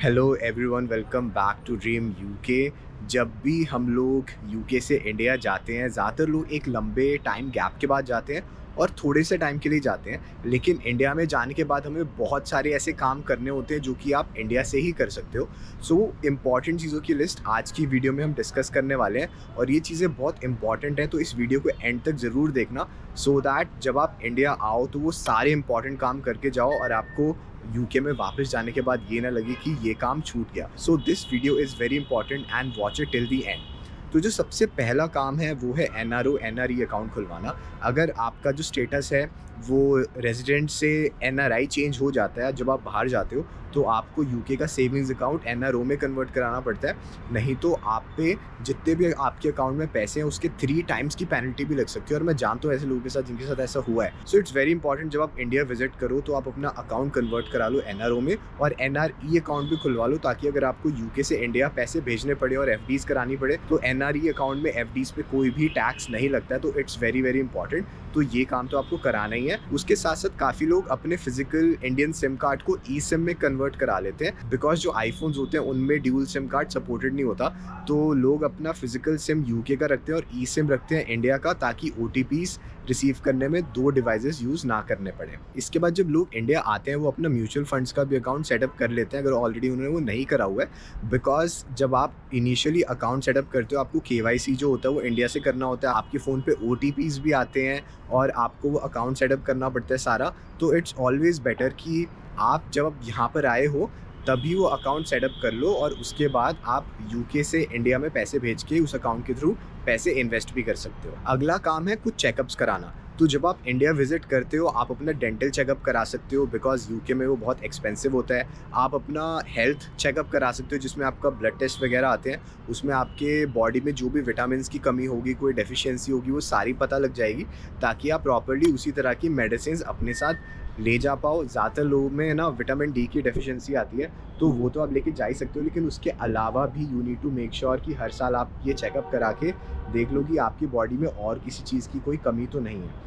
Hello everyone, welcome back to Dream UK. जब भी हम लोग यूके से इंडिया जाते हैं, ज़्यादातर लोग एक लंबे टाइम गैप के बाद जाते हैं और थोड़े से टाइम के लिए जाते हैं। लेकिन इंडिया में जाने के बाद हमें बहुत सारे ऐसे काम करने होते हैं जो कि आप इंडिया से ही कर सकते हो। सो इम्पॉर्टेंट चीज़ों की लिस्ट आज की वीडियो में हम डिस्कस करने वाले हैं और ये चीज़ें बहुत इंपॉर्टेंट हैं, तो इस वीडियो को एंड तक ज़रूर देखना सो दैट जब आप इंडिया आओ तो वो सारे इंपॉर्टेंट काम करके जाओ और आपको यूके में वापस जाने के बाद ये ना लगे कि ये काम छूट गया। So this video is very important and watch it till the end. तो जो सबसे पहला काम है वो है एनआरओ एनआरई अकाउंट खुलवाना। अगर आपका जो स्टेटस है वो रेजिडेंट से एनआरआई चेंज हो जाता है जब आप बाहर जाते हो, तो आपको यूके का सेविंग्स अकाउंट एनआरओ में कन्वर्ट कराना पड़ता है। नहीं तो आप पे जितने भी आपके अकाउंट में पैसे हैं उसके 3 टाइम्स की पेनल्टी भी लग सकती है, और मैं जानता हूँ ऐसे लोगों के साथ जिनके साथ ऐसा हुआ है। सो इट्स वेरी इंपॉर्टेंट, जब आप इंडिया विजिट करो तो आप अपना अकाउंट कन्वर्ट करा लो एनआरओ में, और एनआरई अकाउंट भी खुलवा लो, ताकि अगर आपको यूके से इंडिया पैसे भेजने पड़े और एफडीज करानी पड़े तो एनआरई अकाउंट में एफडीज पे कोई भी टैक्स नहीं लगता है। तो इट्स वेरी वेरी इंपॉर्टेंट, तो ये काम तो आपको कराना ही है। उसके साथ साथ काफ़ी लोग अपने फिजिकल इंडियन सिम कार्ड को ई सिम में कन्वर्ट करा लेते हैं, बिकॉज जो आईफोन्स होते हैं उनमें ड्यूल सिम कार्ड सपोर्टेड नहीं होता। तो लोग अपना फिजिकल सिम यूके का रखते हैं और ई सिम रखते हैं इंडिया का, ताकि ओटीपीज रिसीव करने में 2 डिवाइसेस यूज़ ना करने पड़े। इसके बाद जब लोग इंडिया आते हैं वो अपना म्यूचुअल फंड्स का भी अकाउंट सेटअप कर लेते हैं, अगर ऑलरेडी उन्होंने वो नहीं करा हुआ है। बिकॉज जब आप इनिशियली अकाउंट सेटअप करते हो आपको केवाईसी जो होता है वो इंडिया से करना होता है, आपके फ़ोन पे ओटीपीज भी आते हैं और आपको वो अकाउंट सेटअप करना पड़ता है सारा। तो इट्स ऑलवेज़ बेटर कि आप जब यहाँ पर आए हो तभी वो अकाउंट सेटअप कर लो, और उसके बाद आप यूके से इंडिया में पैसे भेज के उस अकाउंट के थ्रू पैसे इन्वेस्ट भी कर सकते हो। अगला काम है कुछ चेकअप्स कराना। तो जब आप इंडिया विजिट करते हो आप अपना डेंटल चेकअप करा सकते हो, बिकॉज यूके में वो बहुत एक्सपेंसिव होता है। आप अपना हेल्थ चेकअप करा सकते हो जिसमें आपका ब्लड टेस्ट वगैरह आते हैं, उसमें आपके बॉडी में जो भी विटामिन की कमी होगी, कोई डेफिशिएंसी होगी, वो सारी पता लग जाएगी, ताकि आप प्रॉपर्ली उसी तरह की मेडिसिन अपने साथ ले जा पाओ। ज़्यादातर लोगों में ना विटामिन डी की डेफिशिएंसी आती है, तो वो तो आप लेके जा ही सकते हो, लेकिन उसके अलावा भी you need to make sure कि हर साल आप ये चेकअप करा के देख लो कि आपकी बॉडी में और किसी चीज़ की कोई कमी तो नहीं है।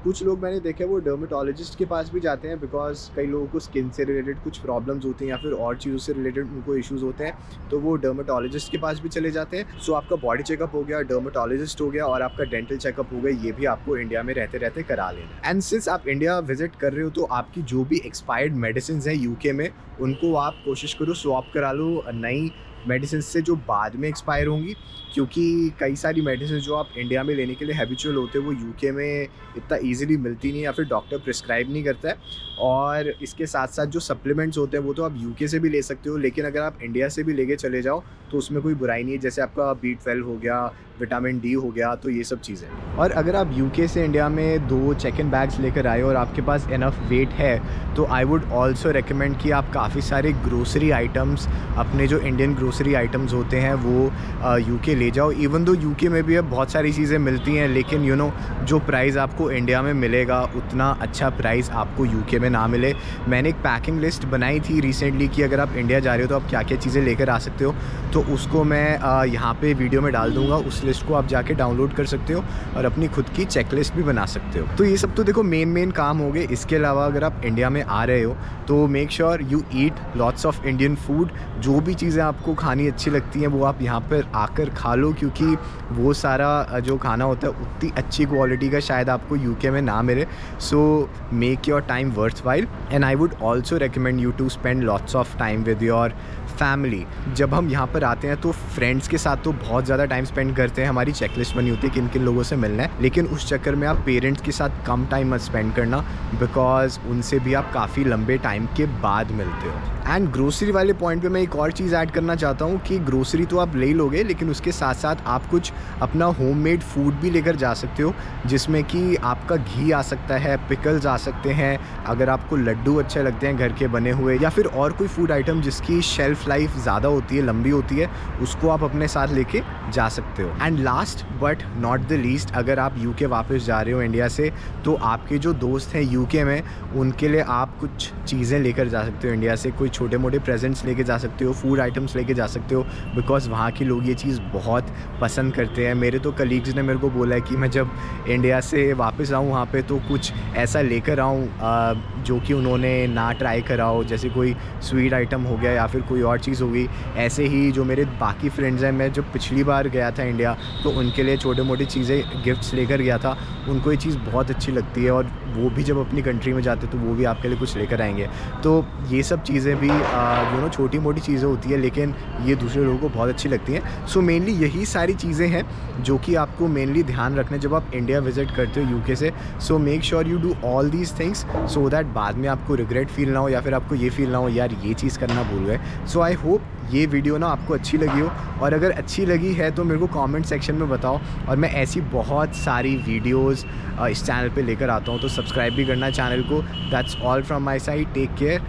कुछ लोग मैंने देखे वो डर्मेटोलॉजिस्ट के पास भी जाते हैं, बिकॉज कई लोगों को स्किन से रिलेटेड कुछ प्रॉब्लम्स होती हैं या फिर और चीज़ों से रिलेटेड उनको इश्यूज़ होते हैं, तो वो डर्मेटोलॉजिस्ट के पास भी चले जाते हैं। सो आपका बॉडी चेकअप हो गया, डर्मेटोलॉजिस्ट हो गया, और आपका डेंटल चेकअप हो गया, ये भी आपको इंडिया में रहते रहते करा लेना। एंड सिंस आप इंडिया विजिट कर रहे हो तो आपकी जो भी एक्सपायर्ड मेडिसिन है यूके में उनको आप कोशिश करो स्वैप करा लो नई मेडिसिन से जो बाद में एक्सपायर होंगी, क्योंकि कई सारी मेडिसिन जो आप इंडिया में लेने के लिए हैबिचुअल होते हैं वो यूके में इतना इजीली मिलती नहीं, या फिर डॉक्टर प्रिस्क्राइब नहीं करता है। और इसके साथ साथ जो सप्लीमेंट्स होते हैं वो तो आप यूके से भी ले सकते हो, लेकिन अगर आप इंडिया से भी लेके चले जाओ तो उसमें कोई बुराई नहीं है, जैसे आपका B12 हो गया, विटामिन डी हो गया, तो ये सब चीज़ें। और अगर आप यूके से इंडिया में 2 चेक इन बैग्स लेकर आए और आपके पास इनफ वेट है, तो आई वुड ऑल्सो रिकमेंड कि आप काफ़ी सारे ग्रोसरी आइटम्स, अपने जो इंडियन ग्रोसरी आइटम्स होते हैं वो यूके ले जाओ। इवन दो यूके में भी अब बहुत सारी चीज़ें मिलती हैं, लेकिन यू नो जो प्राइस आपको इंडिया में मिलेगा उतना अच्छा प्राइस आपको यूके में ना मिले। मैंने एक पैकिंग लिस्ट बनाई थी रिसेंटली कि अगर आप इंडिया जा रहे हो तो आप क्या क्या चीज़ें लेकर आ सकते हो, तो उसको मैं यहाँ पे वीडियो में डाल दूँगा। उस लिस्ट को आप जाके डाउनलोड कर सकते हो और अपनी खुद की चेकलिस्ट भी बना सकते हो। तो ये सब तो देखो मेन काम हो गए। इसके अलावा अगर आप इंडिया में आ रहे हो तो make sure you eat lots of Indian food. जो भी चीज़ें आपको खानी अच्छी लगती हैं वो आप यहाँ पर आकर खा लो, क्योंकि वो सारा जो खाना होता है उतनी अच्छी क्वालिटी का शायद आपको यूके में ना मिले। So make your time worthwhile, and I would also recommend you to spend lots of time with your family. जब हम यहाँ पर आते हैं तो फ्रेंड्स के साथ तो बहुत ज़्यादा टाइम स्पेंड करते हैं, हमारी चेकलिस्ट बनी होती है किन किन लोगों से मिलना है, लेकिन उस चक्कर में आप पेरेंट्स के साथ कम टाइम मत स्पेंड करना, बिकॉज उनसे भी आप काफ़ी लंबे टाइम के बाद मिलते हो। एंड ग्रोसरी वाले पॉइंट पे मैं एक और चीज़ ऐड करना चाहता हूँ कि ग्रोसरी तो आप ले ही लोगे, लेकिन उसके साथ साथ आप कुछ अपना होममेड फूड भी लेकर जा सकते हो, जिसमें कि आपका घी आ सकता है, पिकल्स आ सकते हैं, अगर आपको लड्डू अच्छे लगते हैं घर के बने हुए, या फिर और कोई फूड आइटम जिसकी शेल्फ लाइफ ज़्यादा होती है, लंबी होती है, उसको आप अपने साथ लेके जा सकते हो। And last but not the least, अगर आप यूके वापस जा रहे हो इंडिया से, तो आपके जो दोस्त हैं यूके में उनके लिए आप कुछ चीज़ें लेकर जा सकते हो इंडिया से। कोई छोटे मोटे प्रेजेंट्स लेके जा सकते हो, फूड आइटम्स लेके जा सकते हो, बिकॉज़ वहाँ के लोग ये चीज़ बहुत पसंद करते हैं। मेरे तो कलीग्स ने मेरे को बोला है कि मैं जब इंडिया से वापस आऊँ वहाँ पे तो कुछ ऐसा लेकर आऊँ जो कि उन्होंने ना ट्राई करा हो, जैसे कोई स्वीट आइटम हो गया या फिर कोई और चीज़ हो गई। ऐसे ही जो मेरे बाकी फ्रेंड्स हैं, मैं जब पिछली बार गया था इंडिया तो उनके लिए छोटी-मोटी चीज़ें गिफ्ट्स लेकर गया था। उनको ये चीज़ बहुत अच्छी लगती है और वो भी जब अपनी कंट्री में जाते तो वो भी आपके लिए कुछ लेकर आएँगे। तो ये सब चीज़ें भी छोटी-मोटी चीज़ें होती है, लेकिन ये दूसरे लोगों को बहुत अच्छी लगती हैं। सो मेनली यही सारी चीज़ें हैं जो कि आपको मेनली ध्यान रखना है जब आप इंडिया विज़िट करते हो यूके से। So make sure you do all these things so that बाद में आपको रिग्रेट फ़ील ना हो या फिर आपको ये फ़ील ना हो यार ये चीज़ करना भूल गए। सो आई होप ये वीडियो ना आपको अच्छी लगी हो, और अगर अच्छी लगी है तो मेरे को कमेंट सेक्शन में बताओ, और मैं ऐसी बहुत सारी वीडियोज़ इस चैनल पे लेकर आता हूँ। तो सब्सक्राइब भी करना चैनल को। That's all from my side, take care.